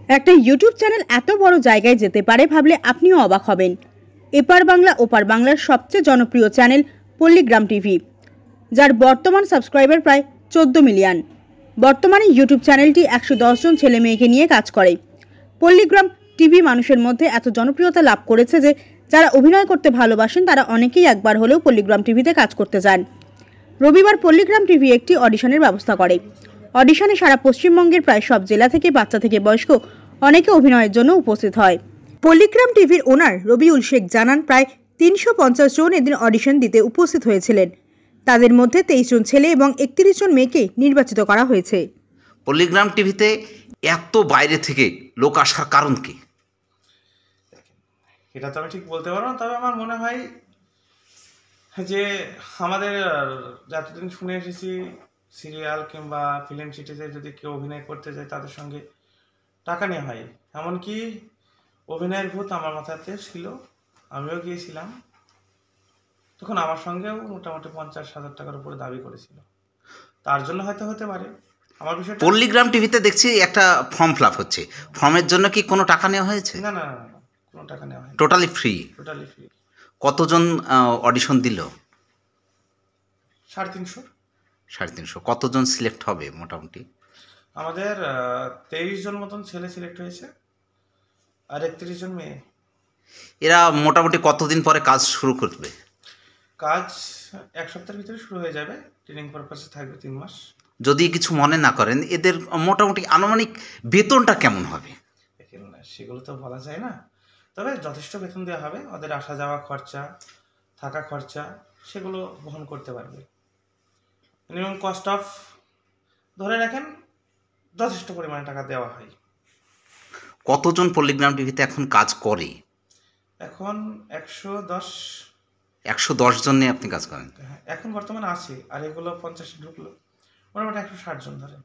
একটা YouTube channel এত বড় জায়গায় যেতে পারে ভাবলে আপনিও অবাক হবেন। এপার বাংলা ওপার বাংলার সবচেয়ে জনপ্রিয় চ্যানেল পল্লীগ্রাম টিভি, যার বর্তমান সাবস্ক্রাইবার প্রায় 14 মিলিয়ন। বর্তমানে ইউটিউব চ্যানেলটি 110 জন ছেলে মেয়েকে নিয়ে কাজ করে। পল্লীগ্রাম টিভি মানুষের মধ্যে এত জনপ্রিয়তা লাভ করেছে যে যারা অভিনয় করতে ভালোবাসেন তারা অনেকেই একবার হলেও পল্লীগ্রাম টিভিতে কাজ করতে যান। রবিবার পল্লীগ্রাম টিভি একটি অডিশনের ব্যবস্থা করে। অডিশনে সারা পশ্চিমবঙ্গের প্রায় সব জেলা থেকে বাচ্চা থেকে বয়স্ক অনেকে অভিনয়ের জন্য উপস্থিত হয়। পল্লীগ্রাম টিভির ওনার রবিউল শেখ জানান, প্রায় 350 জন এদিন অডিশন দিতে উপস্থিত হয়েছিলেন। তাদের মধ্যে 23 জন ছেলে এবং 31 জন মেয়েকে নির্বাচিত করা হয়েছে। পল্লীগ্রাম টিভিতে এত বাইরে থেকে লোক আসার কারণ কি? এটা তো আমি ঠিক বলতে পারবো না, তবে আমার মনে হয় যে আমাদের যতদিন শুনে এসেছি সিরিয়াল কিংবা ফিল্ম সিটিতে যদি কেউ অভিনয় করতে যায় তাদের সঙ্গে টাকা নেওয়া হয়। এমনকি অভিনয়ের ভূত আমার মাথাতে ছিল, আমিও গিয়েছিলাম, তখন আমার সঙ্গেও মোটামুটি 50,000 টাকার উপরে দাবি করেছিল। তার জন্য হয়তো হতে পারে আমার বিষয়টা। পল্লীগ্রাম টিভিতে দেখছি একটা ফর্ম ফিল আপ হচ্ছে, ফর্মের জন্য কি কোনো টাকা নেওয়া হয়েছে? না না না, কোনো টাকা নেওয়া হয়নি, টোটালি ফ্রি। Totally free. কতজন অডিশন দিল? 350। 350। কতজন সিলেক্ট হবে মোটামুটি? আমাদের 23 জন মতন ছেলে সিলেক্ট হয়েছে আর 31 জন মেয়ে। এরা মোটামুটি কতদিন পরে কাজ শুরু করবে? কাজ 1 সপ্তাহের ভিতরে শুরু হয়ে যাবে, ট্রেনিং পারপাসে থাকবে 3 মাস। যদি কিছু মনে না করেন, এদের মোটামুটি আনুমানিক বেতনটা কেমন হবে? সেগুলো তো বলা যায় না, তবে যথেষ্ট বেতন দেওয়া হবে। ওদের আসা যাওয়া খরচা, থাকা খরচা সেগুলো বহন করতে পারবে। মিনিমাম কস্ট অফ ধরে রাখেন যথেষ্ট পরিমাণে টাকা দেওয়া হয়। কতজন পল্লীগ্রাম টিভিতে এখন কাজ করে? এখন 110। 110 জন নিয়ে আপনি কাজ করেন? হ্যাঁ, এখন বর্তমানে আছে, আর এগুলো 50 ঢুকলো, মোটামুটি 160 জন ধরে।